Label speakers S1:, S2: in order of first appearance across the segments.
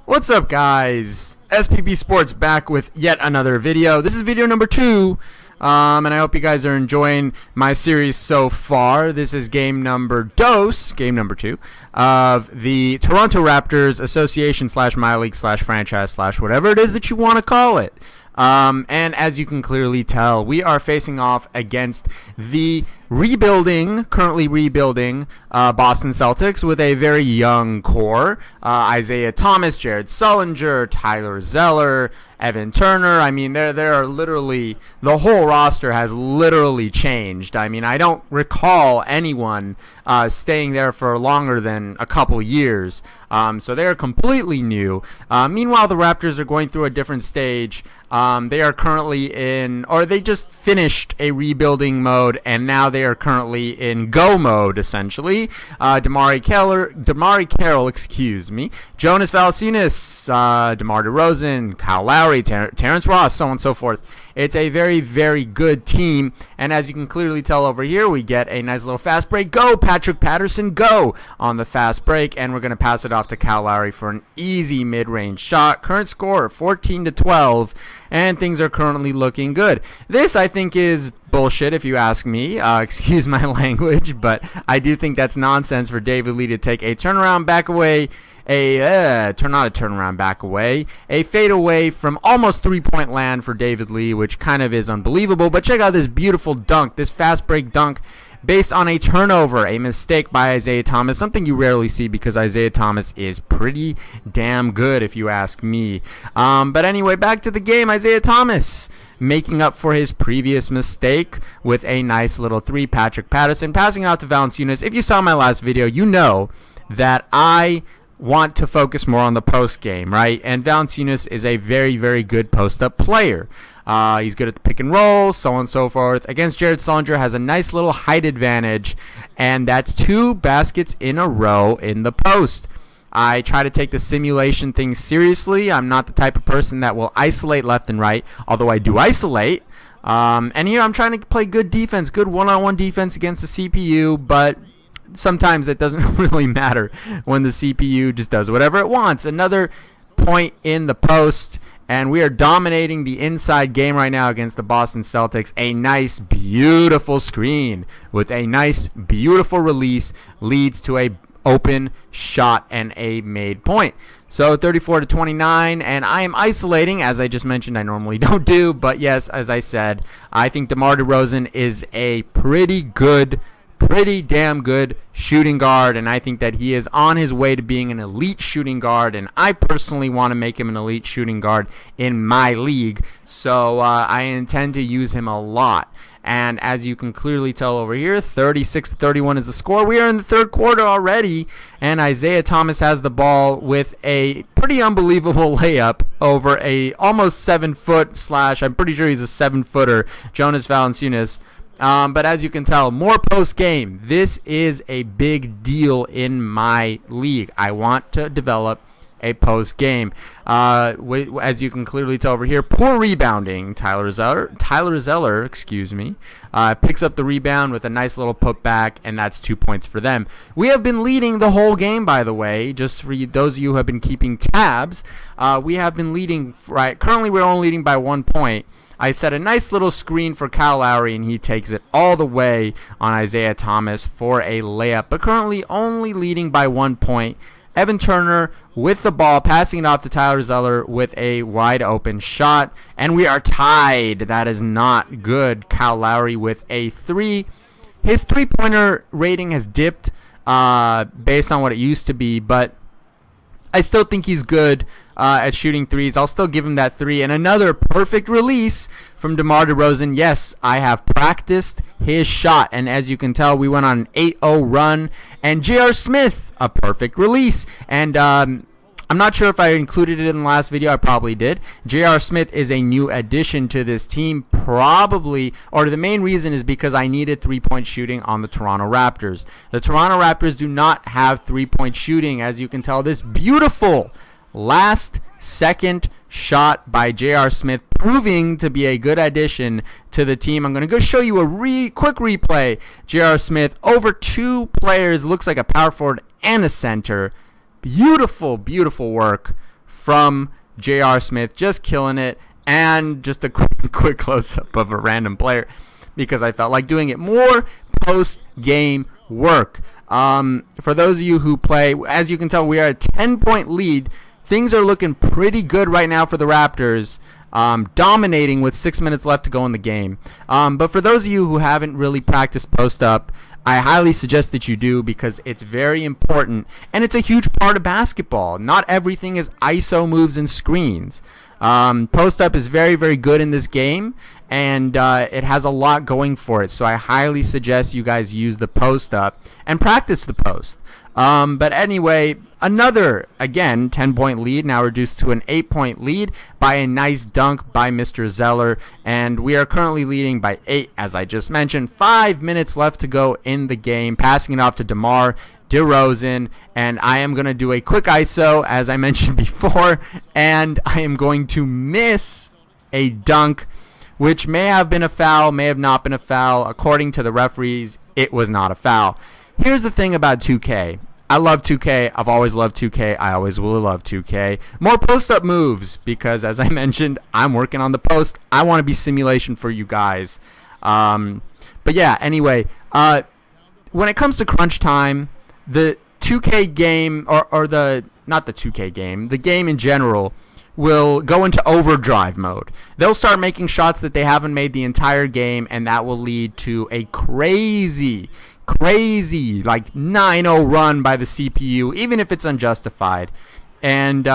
S1: What's up, guys? SPP Sports back with yet another video. This is video number 2, and I hope you guys are enjoying my series so far. This is game number 2 of the Toronto Raptors Association / My League / franchise / whatever it is that you want to call it. And as you can clearly tell, we are facing off against the currently rebuilding Boston Celtics with a very young core. Isaiah Thomas, Jared Sullinger, Tyler Zeller, Evan Turner. I mean, there are literally, the whole roster has literally changed. I mean, I don't recall anyone staying there for longer than a couple years. So they're completely new. Meanwhile, the Raptors are going through a different stage. They are currently they just finished a rebuilding mode, and now they are currently in go mode, essentially. DeMar Carroll, Jonas Valanciunas, DeMar DeRozen, Kyle Lowery, Terrence Ross, so on and so forth. It's a very, very good team, and as you can clearly tell over here, we get a nice little fast break. Go, Patrick Patterson, go on the fast break, and we're going to pass it off to Kyle Lowery for an easy mid-range shot. Current score, 14-12, and things are currently looking good. This, I think, is bullshit, if you ask me. Excuse my language, but I do think that's nonsense for David Lee to take a turnaround back away, a fade away from almost three-point land for David Lee, which kind of is unbelievable. But check out this beautiful dunk, this fast break dunk, based on a turnover, a mistake by Isaiah Thomas, something you rarely see because Isaiah Thomas is pretty damn good, if you ask me. But anyway, back to the game. Isaiah Thomas making up for his previous mistake with a nice little 3. Patrick Patterson passing it out to Valanciunas. If you saw my last video, you know that I want to focus more on the post game, right? And Valanciunas is a very, very good post-up player. He's good at the pick and roll, so on and so forth. Against Jared Sullinger, has a nice little height advantage, and that's 2 baskets in a row in the post. I try to take the simulation thing seriously. I'm not the type of person that will isolate left and right, although I do isolate. And here I'm trying to play good defense, good one-on-one defense against the CPU, but sometimes it doesn't really matter when the CPU just does whatever it wants. Another point in the post, and we are dominating the inside game right now against the Boston Celtics. A nice, beautiful screen with a nice, beautiful release leads to a open shot and a made point. So 34-29, and I am isolating, as I just mentioned. I normally don't do, but yes, as I said, I think DeMar DeRozen is a pretty damn good shooting guard, and I think that he is on his way to being an elite shooting guard, and I personally want to make him an elite shooting guard in my league, so I intend to use him a lot. And as you can clearly tell over here, 36-31 is the score. We are in the third quarter already, and Isaiah Thomas has the ball with a pretty unbelievable layup over a almost 7-foot / I'm pretty sure he's a 7-footer, Jonas Valanciunas. But as you can tell, more post-game. This is a big deal in my league. I want to develop a post-game. As you can clearly tell over here, poor rebounding. Tyler Zeller, picks up the rebound with a nice little putback, and that's 2 points for them. We have been leading the whole game, by the way, just for those of you who have been keeping tabs. We have been leading, right? Currently, we're only leading by 1 point. I set a nice little screen for Kyle Lowery, and he takes it all the way on Isaiah Thomas for a layup. But currently only leading by 1 point. Evan Turner with the ball, passing it off to Tyler Zeller with a wide open shot. And we are tied. That is not good. Kyle Lowery with a 3. His three-pointer rating has dipped based on what it used to be, but I still think he's good at shooting threes. I'll still give him that 3. And another perfect release from DeMar DeRozan. Yes, I have practiced his shot. And as you can tell, we went on an 8-0 run. And J.R. Smith, a perfect release. And I'm not sure if I included it in the last video. I probably did. J.R. Smith is a new addition to this team. Probably, or the main reason is because I needed three-point shooting on the Toronto Raptors. The Toronto Raptors do not have three-point shooting. As you can tell, this beautiful last-second shot by J.R. Smith, proving to be a good addition to the team. I'm going to go show you a quick replay. J.R. Smith over 2 players, looks like a power forward and a center. Beautiful, beautiful work from J.R. Smith, just killing it. And just a quick close-up of a random player because I felt like doing it. More post-game work. For those of you who play, as you can tell, we are a 10-point lead. Things are looking pretty good right now for the Raptors, dominating with 6 minutes left to go in the game. But for those of you who haven't really practiced post-up, I highly suggest that you do because it's very important, and it's a huge part of basketball. Not everything is ISO moves and screens. Post-up is very, very good in this game, and it has a lot going for it. So I highly suggest you guys use the post-up and practice the post. But anyway, another, again, 10-point lead, now reduced to an 8-point lead by a nice dunk by Mr. Zeller. And we are currently leading by 8, as I just mentioned. 5 minutes left to go in the game. Passing it off to DeMar, DeRozen, and I am going to do a quick ISO, as I mentioned before, and I am going to miss a dunk, which may have been a foul, may have not been a foul. According to the referees, it was not a foul. Here's the thing about 2K. I love 2K. I've always loved 2K. I always will love 2K. More post-up moves because, as I mentioned, I'm working on the post. I want to be simulation for you guys. But yeah, anyway, when it comes to crunch time, the 2K game, or not the 2K game, the game in general will go into overdrive mode. They'll start making shots that they haven't made the entire game, and that will lead to a crazy like 9-0 run by the CPU, even if it's unjustified. And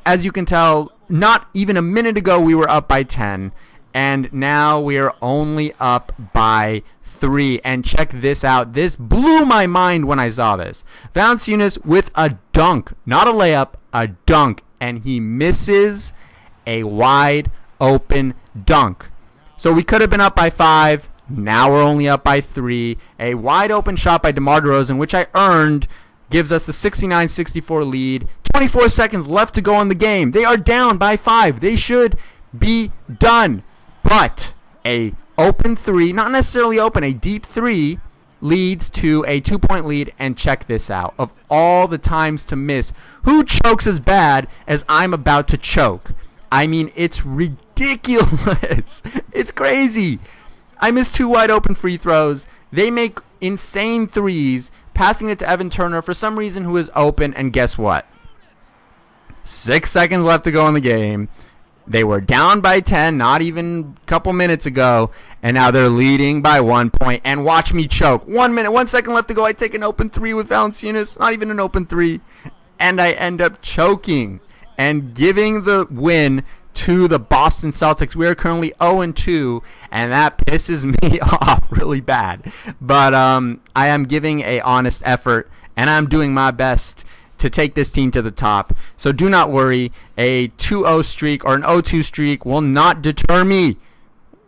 S1: as you can tell, not even a minute ago we were up by 10, and now we are only up by 3. And check this out. This blew my mind when I saw this. Valanciunas with a dunk, not a layup, a dunk, and he misses a wide open dunk. So we could have been up by 5. Now we're only up by 3. A wide open shot by DeMar DeRozan, which I earned, gives us the 69-64 lead. 24 seconds left to go in the game. They are down by 5. They should be done. But a open 3, not necessarily open, a deep 3 leads to a 2-point lead. And check this out. Of all the times to miss, who chokes as bad as I'm about to choke? I mean, it's ridiculous. It's crazy. I missed 2 wide open free throws. They make insane threes, passing it to Evan Turner for some reason, who is open. And guess what? 6 seconds left to go in the game. They were down by 10 not even a couple minutes ago, and now they're leading by 1 point. And watch me choke. 1 minute, 1 second left to go. I take an open 3 with Valanciunas, not even an open 3, and I end up choking and giving the win to the Boston Celtics. We are currently 0-2, and that pisses me off really bad. But I am giving a honest effort, and I'm doing my best to take this team to the top. So do not worry. A 2-0 streak or an 0-2 streak will not deter me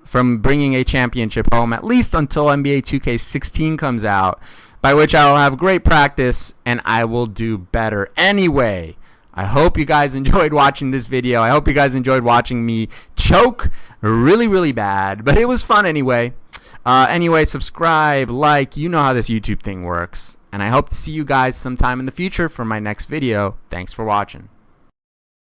S1: from bringing a championship home, at least until NBA 2K16 comes out, by which I will have great practice and I will do better. Anyway, I hope you guys enjoyed watching this video. I hope you guys enjoyed watching me choke really, really bad, but it was fun anyway. Anyway, subscribe, like, you know how this YouTube thing works. And I hope to see you guys sometime in the future for my next video. Thanks for watching.